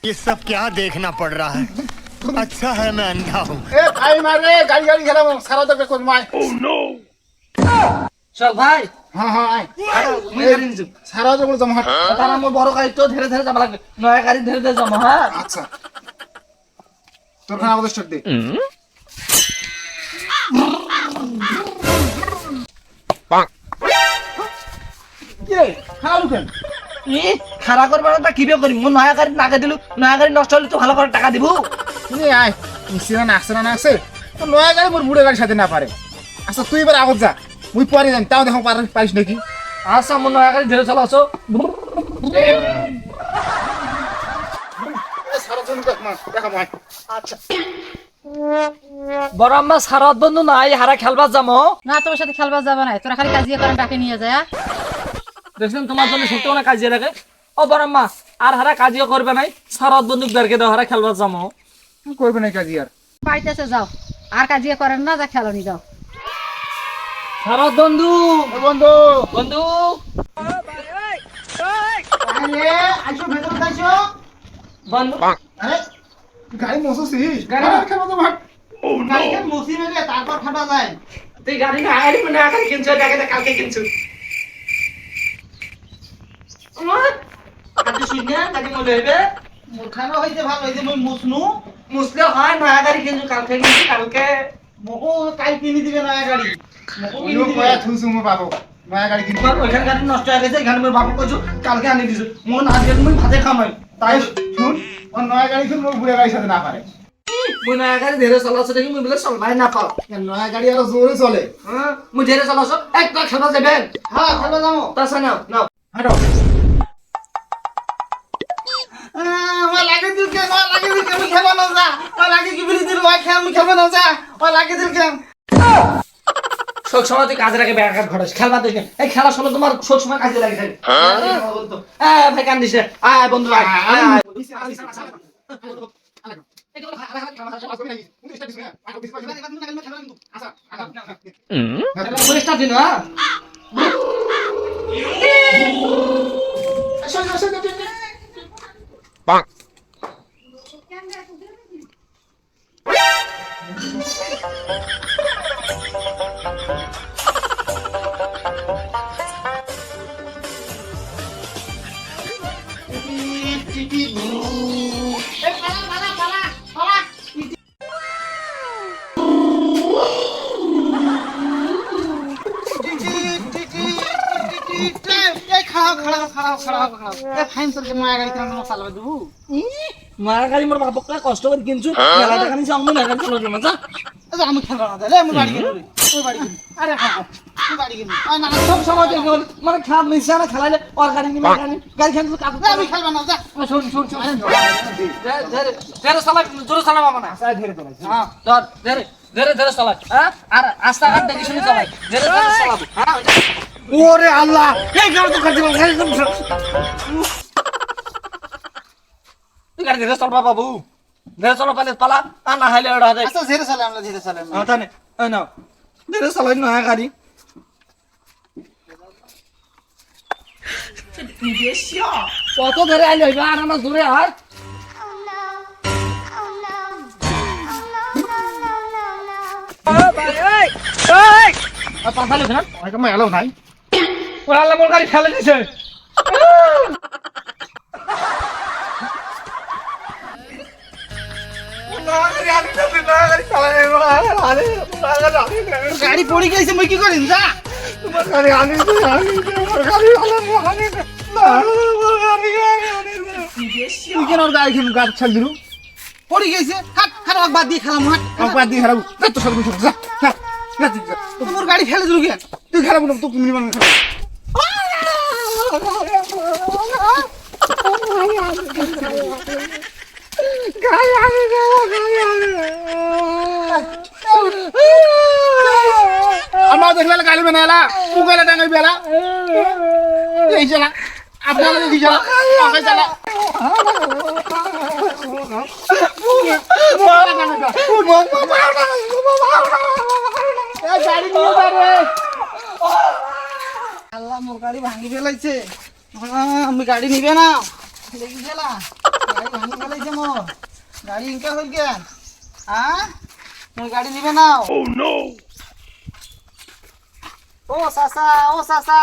ये सब क्या देखना पड़ रहा है अच्छा है मैं अंधा हूँ এ ভাই মারে গাড়ি গাড়ি খেলাম সারা তো কোন মাই চল ভাই হ্যাঁ হ্যাঁ আয় মুই গাড়ি নিছু সারা তো বলে জমা তার আমার বড় গাড়ি তো ধীরে ধীরে যাব লাগবে নয়া গাড়ি ধীরে ধীরে যাবো হ্যাঁ আচ্ছা তোর খানা আমাদের স্টার্ট দে কে খাও কেন ই খারাপ করবার না কিবে করি মু নয়া গাড়ি নাগে দিলু নয়া গাড়ি নষ্ট হলে তো ভালো করে টাকা দিব তুই আয় মিস্ত্রি না আসছে না আসছে তো নয়া গাড়ি মোর বুড়ে গাড়ির সাথে না পারে আচ্ছা তুই এবার আগত যা মুই পরে যাই তাও দেখো পারিস নাকি আচ্ছা মু নয়া গাড়ি ধীরে চালাছো সারা জন দেখা ভাই আচ্ছা বড় আম্মা সারাত বন্ধু নাই হারা খেলবার যাবো না তোর সাথে খেলবার যাবে না তোরা খালি কাজিয়া করেন ডাকে নিয়ে যায় দেখছেন তোমার জন্য সত্যি না কাজিয়ে রাখে ও বড় আম্মা আর হারা কাজিও করবে নাই সারাত বন্ধু বেরকে দাও হারা খেলবার যাবো করবে না কাজ আর পাইতেছে যাও আর কাজিয়া করেন না যা খেলো নি যাও সারাত বন্ধু বন্ধু বন্ধু আরে আইসো ভেতরে যাইছো বন্ধু আরে গাড়ি মসুছিস গাড়ি- গাড়ি খেলো তো ভাগ গাড়ি খেল মসি মেরে তারপর খাটা যায় তুই গাড়ি না গাড়ি না গাড়ি কিনছো দেখে কালকে কিনছো গাড়ি শুনে গাড়ি মনে হবে খানা হইতে ভালো হইতে মই মুসনু মুসলে হয় নয়া গাড়ি কিনছো কালকে কিনছো কালকে মকো কাল কিনি দিবে নয়া গাড়ি মকো কিনি দিবে কয়া থুসু মো পাবো নয়া গাড়ি কিনি তোমার ওইখান গাড়ি নষ্ট হয়ে গেছে এখানে মোর বাবু কইছো কালকে আনি দিছো মন আজ গেল মুই ভাতে খামাই তাই শুন ও নয়া গাড়ি শুন মোর বুড়ে গাড়ির সাথে না পারে মুই নয়া গাড়ি ধীরে চালাছো দেখি মুই বলে চলবাই না পাও নয়া গাড়ি আরো জোরে চলে হ্যাঁ মুই ধীরে চালাছো একটা খেলা যাবেন হ্যাঁ খেলো যাও তাছা নাও নাও হাঁটো ওয়া লাগে দিল কে ওয়া লাগে দিল কে আমি খেলবা না যা ওয়া লাগে কি বিলি দিল ওয়া খেল আমি খেলবা না যা ওয়া লাগে দিল কে সব সময় তুই কাজে রাখে ব্যাঘাত ঘটাস খেলবা দেখে এই খেলার সময় তোমার সব সময় কাজে লাগে থাকে ভাই কান দিছে আয় বন্ধু আয় আয় পুলিশটা দিন হ্যাঁ মারা গাড়ি মোর বাপক কষ্ট করে কিনছু মেলা টাকা নিছে আমি না গাড়ি চালাবো না যা আমি খেলবা না দে আমি বাড়ি গেল ওই বাড়ি গেল আরে হ্যাঁ তুই বাড়ি গেল না সব সময় দেখে বলি মানে খেলা মিশছে না খেলাইলে ওর গাড়ি নিবে গাড়ি খেলতে কাকু আমি খেলবা না যা শুন শুন শুন ধরে চালা জোরে চালা বাবা না ধীরে ধীরে হ্যাঁ ধর ধরে ধরে ধরে চালা হ্যাঁ আর রাস্তাঘাট দেখি শুনে চালাই ধরে ধরে চালাবো হ্যাঁ ওরে আল্লাহ এই গাড়ি তো খাচ্ছি তুই গাড়ি ধরে চালবা বাবু ধরে চালা পালে পালা আর না হাইলে ওটা আচ্ছা ধীরে চলে আমরা ধীরে চলে হ্যাঁ তানে এই নাও ধরে চালাই না গাড়ি কত ধরে আইলে হইবা আর আমার দূরে আর পাঁচালি না ওইটা মই এলাও নাই ওরা আল্লাহ মোর গাড়ি ফেলে দিছে গাড়ি পড়ে গেছে মই কি করিম যা তুই কেন ওর গাড়ি খেলু গাড়ি ছাল দিলু পড়ে গেছে হাট হাট বাদ দিয়ে খেলাম হাট বাদ দিয়ে খেলাম যা তো সব যা যা তোর গাড়ি ফেলে দিলু কেন তুই খেলাম না তুই মিনিমাম খেলা আমার দেখলে গাড়ি বানালা পুকালে টাঙ্গাই বেলা এই চলা আপনারা দেখি চলা আমাকে চলা গাড়ি নিয়ে যাবে আল্লাহ মোর গাড়ি ভাঙি ফেলাইছে আমি গাড়ি নিবে না দেখি চলা গাড়ি ভাঙি ফেলাইছে মোর গাড়ি ইনকা হইল কেন মোর গাড়ি নিবে না ও চাচা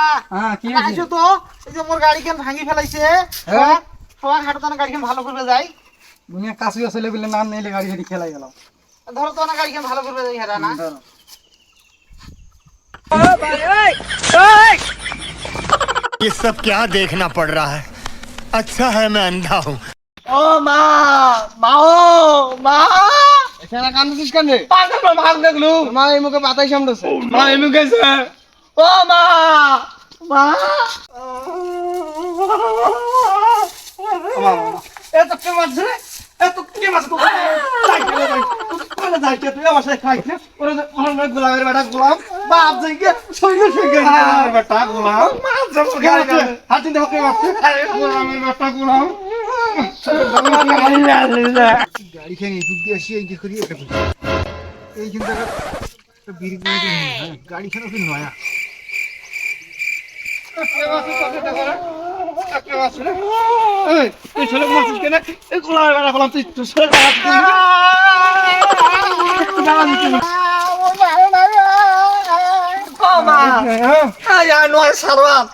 কি আইছো তো এই যে মোর গাড়ি কেন ভাঙি ফেলাইছে তোমার হাঁটতানা গাড়ি কেন ভালো করবে যাই দুনিয়া কাশি আসলে বলে নাম নেইলে গাড়ি হেঁটে খেলাই গেল ধরো তো না গাড়ি কেন ভালো করবে যাই হেরা না ये सब क्या देखना पड़ रहा है। अच्छा है मैं अंधा हूँ। ও মা মাও মা এখানে কান্দছিস কেন রে পাগল ভাগ দেখলু মা এই মুখে পাতাই সামড়ছে মা এমু গেছে ও মা মা এত কে মারছে এত কে মারছে তো কোন যাইতে তুই আমার সাথে খাইছে ওরে ওরে গোলামের বেটা গোলাম বাপ যাইকে সইলে সইকে বেটা গোলাম মা জব গাড়ি হাত দিন কে মারছে আরে গোলামের বেটা গোলাম গাড়ি খেয়ে এই দুধ আসি এই যে করি এটা এই কিন্তু বিড়ি গাড়ি খেয়ে কি নয়া তুই ছেলে মারছিস কেন এই গোলামের বেটা গোলাম তুই ছেলে নয় সারওয়াত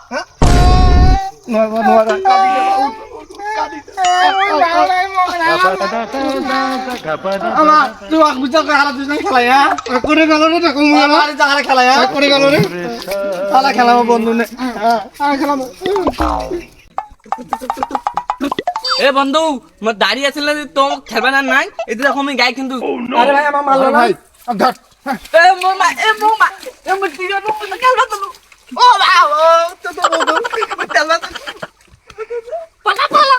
নয় তুই বুঝতে হারা দুজন খেলাই করে গেল রে দেখো হারা খেলাই করে গেল রে হারা খেলাম বন্ধু নে খেলাম এ বন্ধু মোর দাড়ি আছিল তো খেলবা না নাই এতে দেখো আমি গাই কিন্তু আরে ভাই আমার মারলো না ভাই ধর এ মোর মা এ মোর টিরো তো খেলবা তো ও বাবা তো খেলবা তো পাকা পালা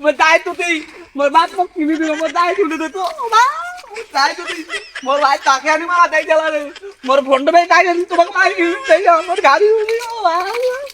মোর দাই তো তুই মোর বাপ তো কিনি দিল মোর দাই তুলে দে তো দাই তো তুই মোর ভাই তাকে আনি মারা দেই দিলা রে মোর ফোনটা ভাই দাই তোমাকে মারি দেই মোর গাড়ি ও বাবা